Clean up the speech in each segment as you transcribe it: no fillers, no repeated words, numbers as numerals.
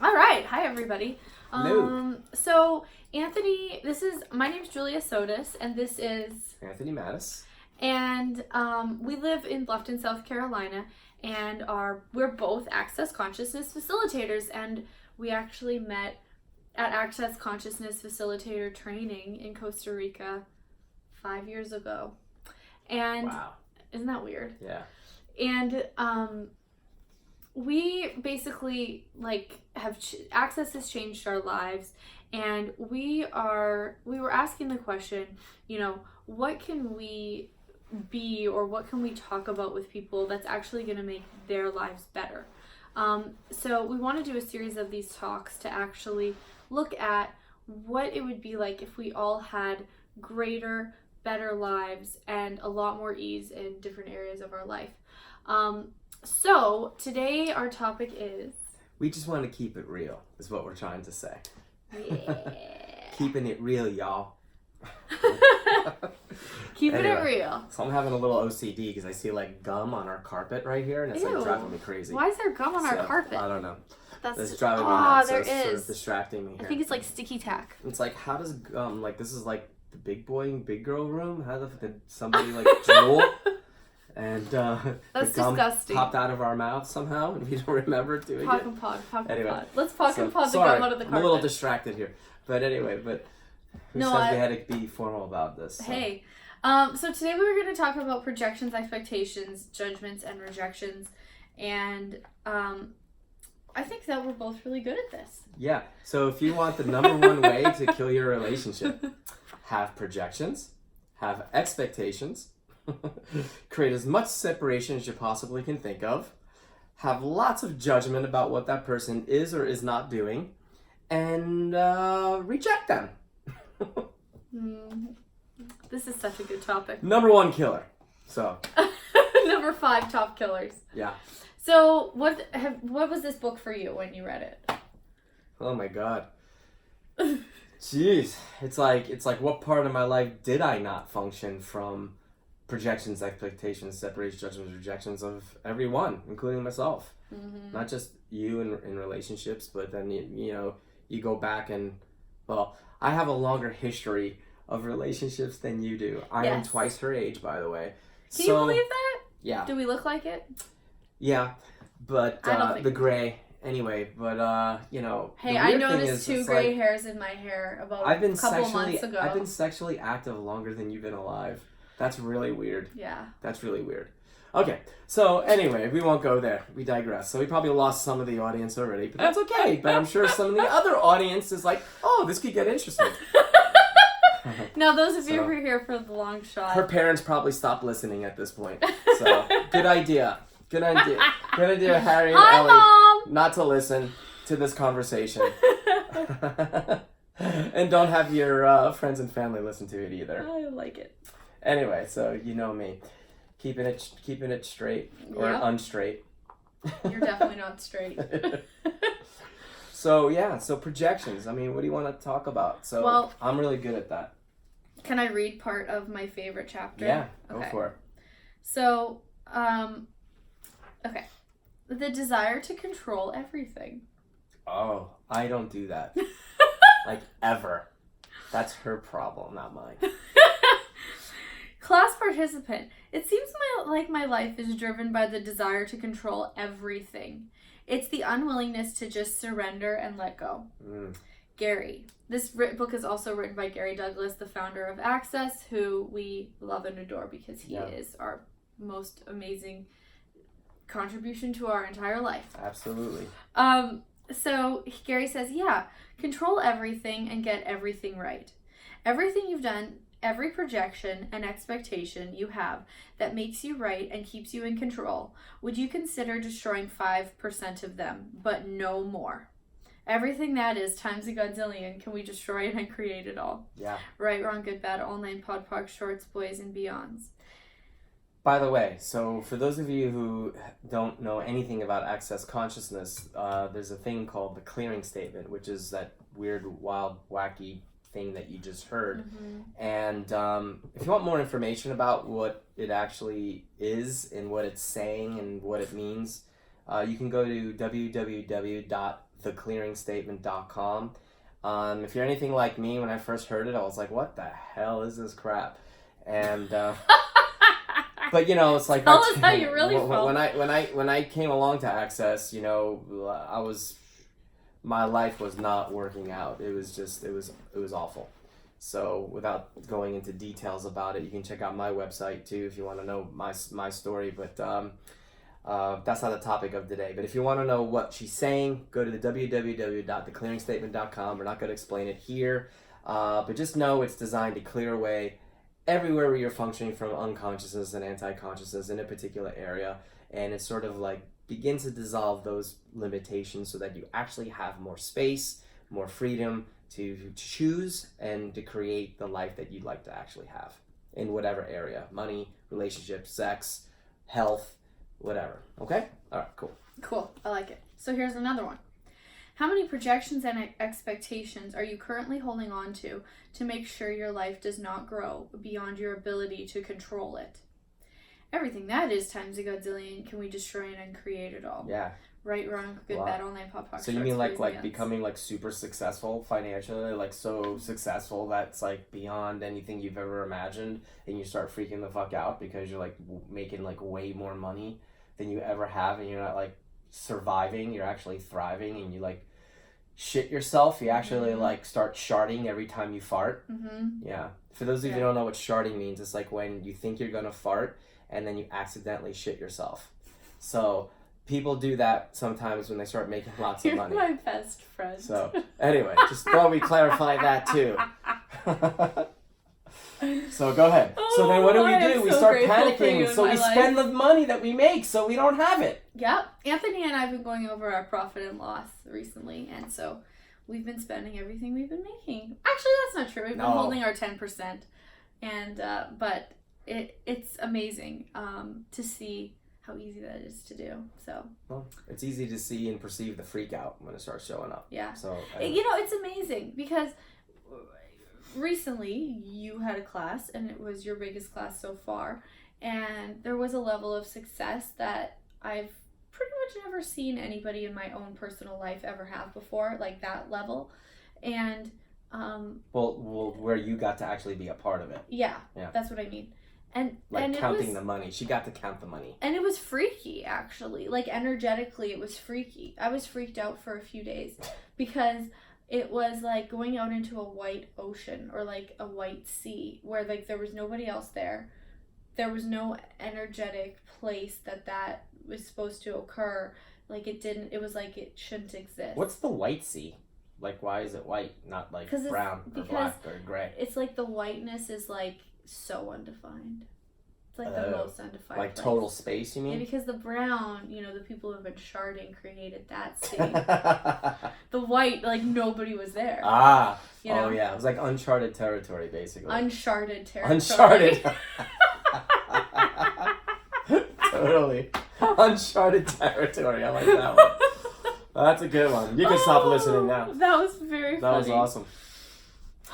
All right. Hi, everybody. Hello. So, Anthony, my name's Julia Sotas, and this is Anthony Mattis. And we live in Bluffton, South Carolina, and we're both Access Consciousness facilitators, and we actually met at Access Consciousness Facilitator training in Costa Rica 5 years ago. And wow. Isn't that weird? Yeah. And we basically Access has changed our lives, and we were asking the question, what can we be, or what can we talk about with people that's actually going to make their lives better? So we want to do a series of these talks to actually look at what it would be like if we all had greater, better lives and a lot more ease in different areas of our life. So today our topic is... We just want to keep it real, is what we're trying to say. Yeah. Keeping it real, y'all. Keeping it real. So I'm having a little OCD because I see gum on our carpet right here, and it's driving me crazy. Why is there gum on our carpet? I don't know. That's driving me nuts. There so it's sort of distracting me here. I think it's like sticky tack. It's like, how does gum, this is like the big boy and big girl room? How did somebody drool? And that's the gum disgusting. Popped out of our mouth somehow, and we don't remember doing Pock it. and pod. Anyway, let's pock and pod the gum out of the carpet. I'm a little distracted here, but anyway, who says we had to be formal about this? So. Hey, so today we were going to talk about projections, expectations, judgments, and rejections, and I think that we're both really good at this. Yeah. So if you want the number one way to kill your relationship, have projections, have expectations. Create as much separation as you possibly can think of. Have lots of judgment about what that person is or is not doing. And reject them. This is such a good topic. Number one killer. So. Number 5 top killers. Yeah. So what was this book for you when you read it? Oh my God. Jeez. It's like what part of my life did I not function from projections, expectations, separations, judgments, rejections of everyone, including myself. Mm-hmm. Not just you in relationships, but then you go back and, well, I have a longer history of relationships than you do. I am twice her age, by the way. Can you believe that? Yeah. Do we look like it? Yeah, but I don't think the gray. Anyway, but Hey, I noticed 2 gray hairs in my hair about a couple months ago. I've been sexually active longer than you've been alive. That's really weird. Yeah. That's really weird. Okay, so anyway, we won't go there. We digress. So we probably lost some of the audience already, but that's okay. But I'm sure some of the other audience is like, oh, this could get interesting. Now, those of you who are here for the long shot. Her parents probably stopped listening at this point. So, good idea. Good idea. Good idea, Harry and Hi, Ellie, Mom! not to listen to this conversation. And don't have your friends and family listen to it either. I like it. Anyway, so you know me, keeping it straight or unstraight. You're definitely not straight. So projections. I mean, what do you want to talk about? So well, I'm really good at that. Can I read part of my favorite chapter? Yeah, go for it. So, okay, the desire to control everything. Oh, I don't do that. Ever. That's her problem, not mine. Class participant. It seems like my life is driven by the desire to control everything. It's the unwillingness to just surrender and let go. Gary. This book is also written by Gary Douglas, the founder of Access, who we love and adore because he is our most amazing contribution to our entire life. Absolutely. So Gary says, control everything and get everything right. Everything you've done, every projection and expectation you have that makes you right and keeps you in control, would you consider destroying 5% of them, but no more? Everything that is times a godzillion, can we destroy it and create it all? Yeah. Right, wrong, good, bad, all 9 pod, poc, shorts, boys, and beyonds. By the way, so for those of you who don't know anything about Access Consciousness, there's a thing called the clearing statement, which is that weird, wild, wacky thing that you just heard. Mm-hmm. And if you want more information about what it actually is and what it's saying and what it means, You can go to www.theclearingstatement.com. If you're anything like me, when I first heard it, I was like, what the hell is this crap? And but you know, it's like Tell us how you really felt. When I came along to Access, you know, my life was not working out. It was awful. So without going into details about it, you can check out my website too if you want to know my story. But that's not the topic of today. But if you want to know what she's saying, go to the www.theclearingstatement.com. We're not going to explain it here, but just know it's designed to clear away everywhere where you're functioning from unconsciousness and anti-consciousness in a particular area, and it sort of like begins to dissolve those limitations so that you actually have more space, more freedom to choose and to create the life that you'd like to actually have in whatever area: money, relationships, sex, health, whatever. Okay? All right, cool. Cool. I like it. So here's another one. How many projections and expectations are you currently holding on to make sure your life does not grow beyond your ability to control it? Everything that is times a godzillion. Can we destroy and uncreate it all? Yeah. Right, wrong, good, bad, all night, pop, pop. So you mean like becoming like super successful financially, like so successful that's like beyond anything you've ever imagined, and you start freaking the fuck out because you're like making like way more money than you ever have, and you're not like surviving, you're actually thriving, and you like shit yourself. You actually like start sharding every time you fart. Yeah. For those of you who don't know what sharding means, it's like when you think you're gonna fart and then you accidentally shit yourself. So people do that sometimes when they start making lots of money. You're my best friend. So anyway, just thought we clarify that too. So go ahead. So then what do? We start panicking. So we spend the money that we make so we don't have it. Yep. Anthony and I have been going over our profit and loss recently, and so we've been spending everything we've been making. Actually, that's not true. We've been holding our 10%, and but it's amazing to see how easy that is to do. So well, it's easy to see and perceive the freak out when it starts showing up. Yeah. So you know, it's amazing because recently you had a class and it was your biggest class so far, and there was a level of success that I've pretty much never seen anybody in my own personal life ever have before, like that level. And well where you got to actually be a part of it. Yeah. That's what I mean. And counting the money. She got to count the money. And it was freaky, actually. Like, energetically, it was freaky. I was freaked out for a few days because it was like going out into a white ocean or like a white sea where like there was nobody else there. There was no energetic place that was supposed to occur. Like, it was like it shouldn't exist. What's the white sea? Like, why is it white, not like brown or black or gray? It's like the whiteness is like so undefined. It's like the most undefined. Like place. Total space, you mean? Yeah, because the brown, you know, the people who have been sharding created that sea. The white, like nobody was there. Ah. You know? Oh yeah, it was like uncharted territory, basically. Uncharted territory. Uncharted. Totally. Uncharted territory. I like that one. Well, that's a good one. You can stop listening now. That was very funny. That was awesome.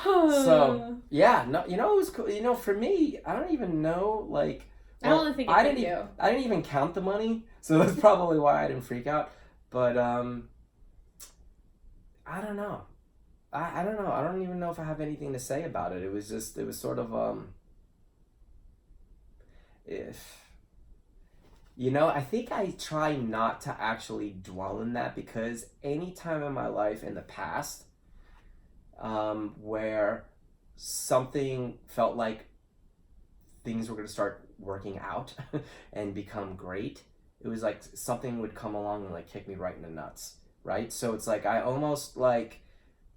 So yeah, no, you know, it was cool. You know, for me, I don't even know. Like, well, I don't think I didn't even count the money, so that's probably why I didn't freak out. But I don't know. I don't know. I don't even know if I have anything to say about it. It was sort of if. You know, I think I try not to actually dwell in that because any time in my life in the past where something felt like things were going to start working out and become great, it was like something would come along and like kick me right in the nuts, right? So it's like I almost like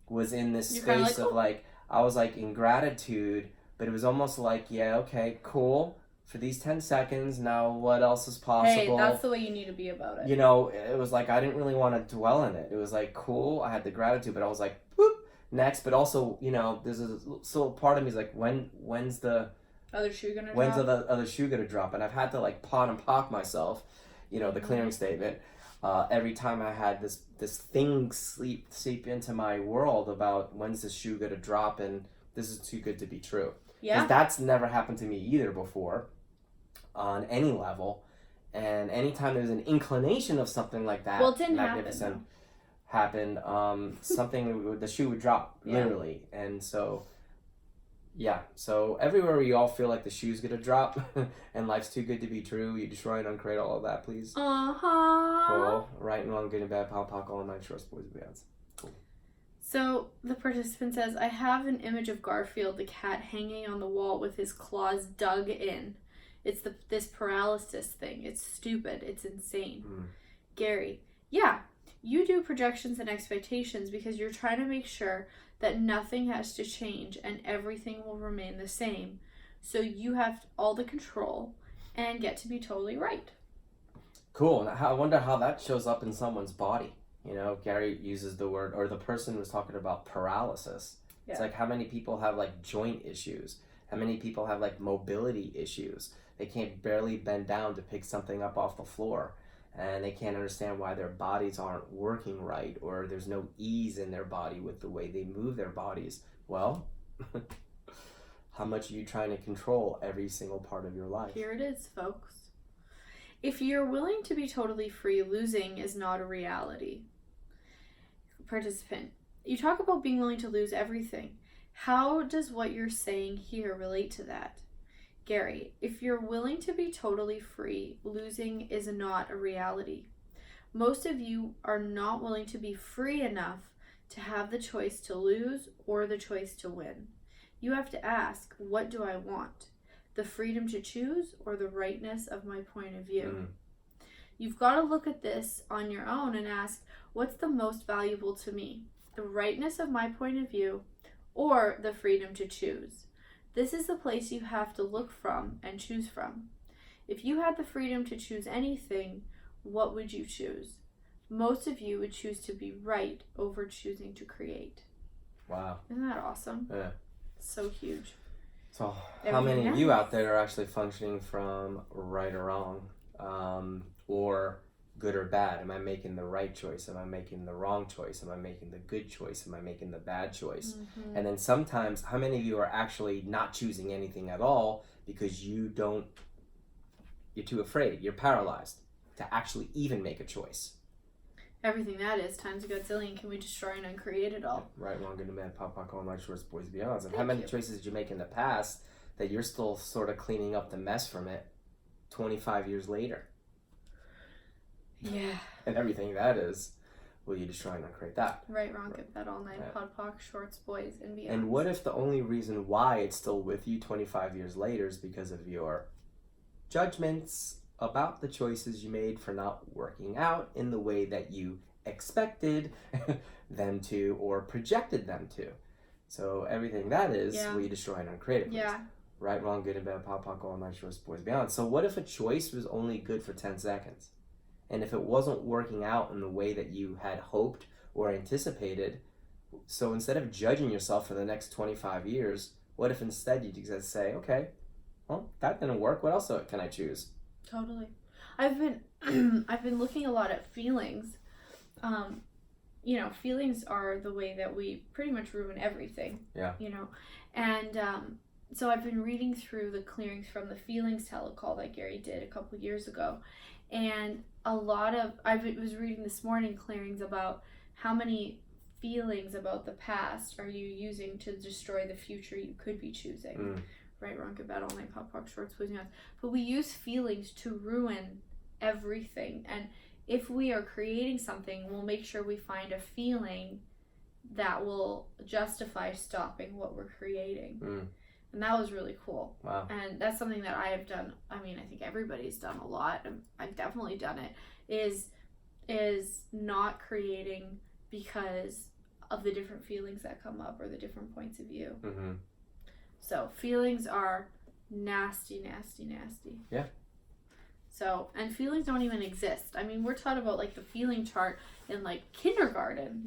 was in this space of like, I was like in gratitude, but it was almost like, yeah, okay, cool. For these 10 seconds, now what else is possible? Hey, that's the way you need to be about it. You know, it was like I didn't really want to dwell in it. It was like, cool, I had the gratitude, but I was like, whoop, next. But also, you know, there's a little part of me is like, when's the other shoe gonna drop? When's the other shoe gonna drop? And I've had to like pot and pock myself, you know, the clearing statement. Every time I had this thing seep into my world about when's this shoe gonna drop, and this is too good to be true. Yeah. Because that's never happened to me either before. On any level, And anytime there's an inclination of something like that, Well, it didn't magnificent happened, something, the shoe would drop, literally. And so, yeah. So everywhere we all feel like the shoe's gonna drop and life's too good to be true, you destroy and uncreate all of that, please. Cool. Right and wrong, good and bad, pop, all night, shorts, boys and beyonds. Cool. So the participant says, I have an image of Garfield the cat hanging on the wall with his claws dug in. It's this paralysis thing. It's stupid. It's insane. Gary, yeah, you do projections and expectations because you're trying to make sure that nothing has to change and everything will remain the same. So you have all the control and get to be totally right. Cool. Now, I wonder how that shows up in someone's body. You know, Gary uses the word, or the person was talking about paralysis. Yeah. It's like how many people have like joint issues? How many people have like mobility issues? They can't barely bend down to pick something up off the floor. And they can't understand why their bodies aren't working right, or there's no ease in their body with the way they move their bodies. Well, how much are you trying to control every single part of your life? Here it is, folks. If you're willing to be totally free, losing is not a reality. Participant, you talk about being willing to lose everything. How does what you're saying here relate to that? Gary, if you're willing to be totally free, losing is not a reality. Most of you are not willing to be free enough to have the choice to lose or the choice to win. You have to ask, what do I want? The freedom to choose or the rightness of my point of view? You've got to look at this on your own and ask, what's the most valuable to me? The rightness of my point of view or the freedom to choose? This is the place you have to look from and choose from. If you had the freedom to choose anything, what would you choose? Most of you would choose to be right over choosing to create. Wow. Isn't that awesome? Yeah. So huge. So how many of you out there are actually functioning from right or wrong, or good or bad? Am I making the right choice? Am I making the wrong choice? Am I making the good choice? Am I making the bad choice? And then sometimes, how many of you are actually not choosing anything at all because you're too afraid, you're paralyzed to actually even make a choice? Everything that is, times a godzillion, can we destroy and uncreate it all? Right, wrong, good and bad, pop, all night, shorts, boys, beyonds. And how many choices did you make in the past that you're still sort of cleaning up the mess from it 25 years later? Yeah. And everything that is, will you destroy and uncreate that? Right, wrong, good, bad, all night, podpoc, shorts, boys, and beyond. And what if the only reason why it's still with you 25 years later is because of your judgments about the choices you made for not working out in the way that you expected them to or projected them to? So everything that is, will you destroy and uncreate it? Yeah. Right, wrong, good and bad, podpoc, all night, shorts, boys, beyond. So what if a choice was only good for 10 seconds? And if it wasn't working out in the way that you had hoped or anticipated, so instead of judging yourself for the next 25 years, what if instead you just say, okay, well, that didn't work. What else can I choose? Totally. I've been looking a lot at feelings. Feelings are the way that we pretty much ruin everything. Yeah. And so I've been reading through the clearings from the feelings telecall that Gary did a couple years ago. And I was reading this morning clearings about how many feelings about the past are you using to destroy the future you could be choosing. Right, wrong, good, bad, all night, pop, shorts, boys, and beyonds. But we use feelings to ruin everything. And if we are creating something, we'll make sure we find a feeling that will justify stopping what we're creating. And that was really cool. Wow. And that's something that I have done. I mean, I think everybody's done a lot, and I've definitely done it, is not creating because of the different feelings that come up or the different points of view. So feelings are nasty, nasty, nasty. Yeah. So, and feelings don't even exist. I mean, we're taught about like the feeling chart in like kindergarten,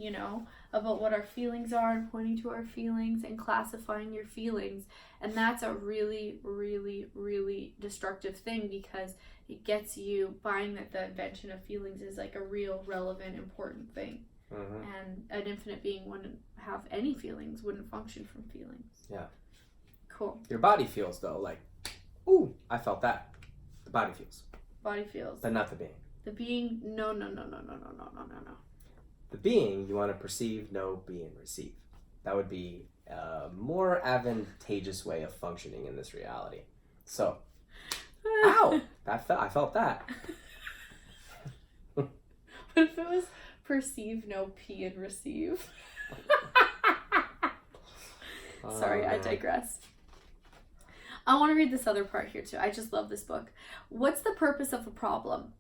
about what our feelings are and pointing to our feelings and classifying your feelings. And that's a really, really, really destructive thing because it gets you buying that the invention of feelings is like a real, relevant, important thing. And an infinite being wouldn't have any feelings, wouldn't function from feelings. Yeah. Cool. Your body feels though, like, ooh, I felt that. The body feels. body feels. But not the being. The being, no. The being, you want to perceive, know, be, and receive. That would be a more advantageous way of functioning in this reality. So, ow! I felt that. What if it was perceive, know, be, and receive? Sorry, I digress. I want to read this other part here too. I just love this book. What's the purpose of a problem?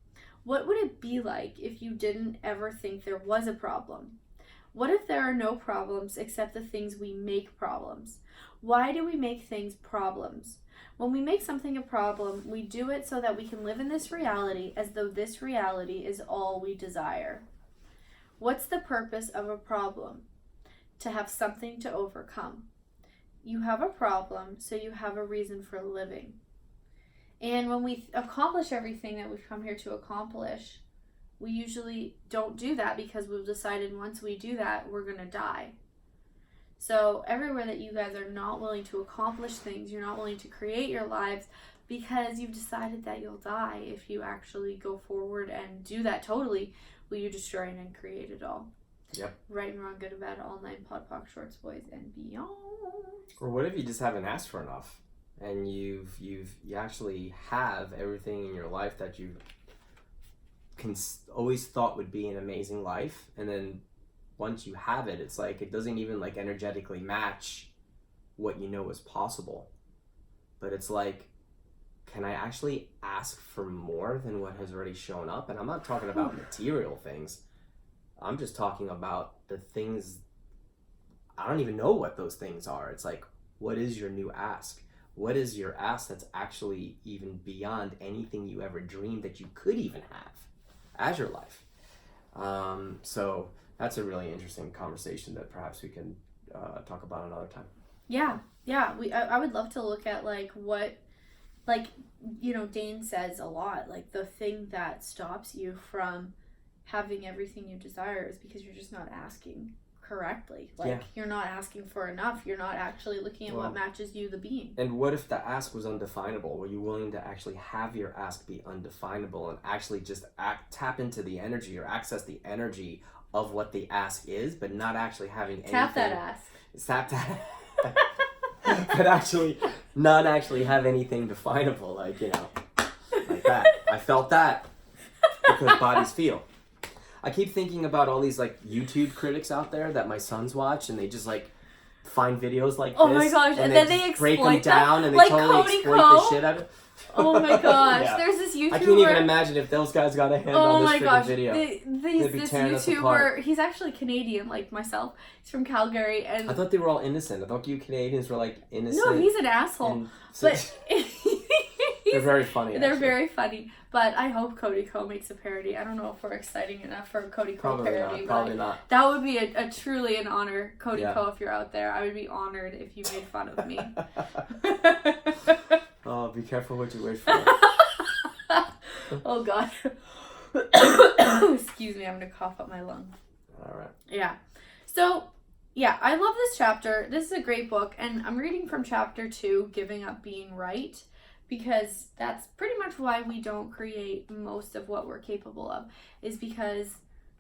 What would it be like if you didn't ever think there was a problem? What if there are no problems except the things we make problems? Why do we make things problems? When we make something a problem, we do it so that we can live in this reality as though this reality is all we desire. What's the purpose of a problem? To have something to overcome. You have a problem, so you have a reason for living. And when we accomplish everything that we've come here to accomplish, we usually don't do that because we've decided once we do that, we're going to die. So everywhere that you guys are not willing to accomplish things, you're not willing to create your lives because you've decided that you'll die if you actually go forward and do that totally, will you destroy and create it all. Yep. Right and wrong, good and bad, all 9 pod, poc, shorts, boys, and beyond. Or what if you just haven't asked for enough, and you actually have everything in your life that you always thought would be an amazing life, and then once you have it, it's like it doesn't even like energetically match what you know is possible. But it's like, can I actually ask for more than what has already shown up? And I'm not talking about material things. I'm just talking about the things, I don't even know what those things are. It's like, what is your new ask? What is your ask that's actually even beyond anything you ever dreamed that you could even have as your life? So that's a really interesting conversation that perhaps we can talk about another time. Yeah. I would love to look at like what, like, you know, Dane says a lot, like the thing that stops you from having everything you desire is because you're just not asking correctly. Like, you're not asking for enough. You're not actually looking at what matches you, the being. And what if the ask was undefinable? Were you willing to actually have your ask be undefinable and actually just tap into the energy or access the energy of what the ask is, but not actually having anything? Tap that ask. Tap that. But actually, not actually have anything definable, like, you know, like that. I felt that because bodies feel. I keep thinking about all these like YouTube critics out there that my sons watch, and they just like find videos like this. Oh my gosh, and then they break exploit them down, and they like totally Cody exploit Ko? the shit out of it. Oh my gosh, Yeah. There's this YouTuber. I can't even imagine if those guys got a hand on this freaking video. This YouTuber, he's actually Canadian like myself. He's from Calgary, and I thought they were all innocent. I thought you Canadians were like innocent. No, he's an asshole. But they're very funny. They're very funny. But I hope Cody Ko makes a parody. I don't know if we're exciting enough for a Cody Ko parody. Probably not. That would be a truly an honor, Cody Ko, if you're out there. I would be honored if you made fun of me. Oh, be careful what you wish for. Oh God. Excuse me, I'm gonna cough up my lung. All right. Yeah. So, yeah, I love this chapter. This is a great book, and I'm reading from chapter 2, Giving Up Being Right, because that's pretty much why we don't create most of what we're capable of, is because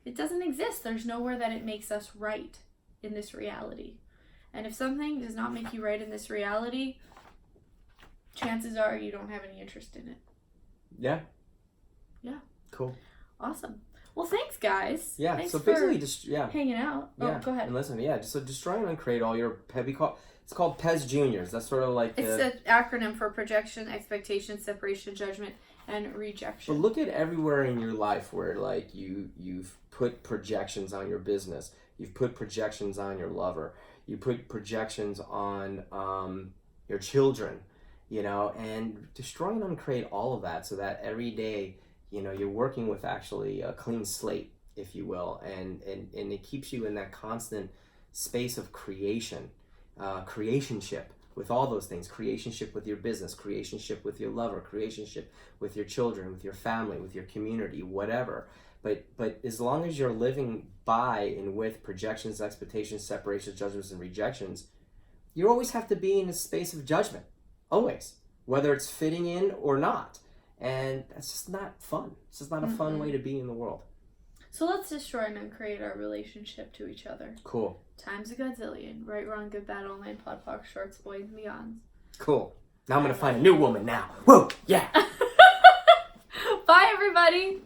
it doesn't exist. There's nowhere that it makes us right in this reality. And if something does not make you right in this reality, chances are you don't have any interest in it. Yeah. Yeah. Cool. Awesome. Well, thanks, guys. Yeah. Thanks so basically, just hanging out. Yeah. Oh, go ahead. And listen, so destroy and uncreate all your it's called PES Juniors. That's sort of like it's an acronym for projection, expectation, separation, judgment, and rejection. But look at everywhere in your life where like you've put projections on your business, you've put projections on your lover, you put projections on your children, you know, and destroy and uncreate all of that so that every day, you know, you're working with actually a clean slate, if you will, and it keeps you in that constant space of creationship with all those things, creationship with your business, creationship with your lover, creationship with your children, with your family, with your community, whatever. But as long as you're living by and with projections, expectations, separations, judgments, and rejections, you always have to be in a space of judgment, always, whether it's fitting in or not. And that's just not fun. It's just not a fun way to be in the world. So let's destroy and uncreate our relationship to each other. Cool. Times a godzillion. Right, wrong, good, bad, online, pod, poc, shorts, boys, and beyonds. Cool. Now I'm going to find a new woman now. Whoa, yeah. Bye, everybody.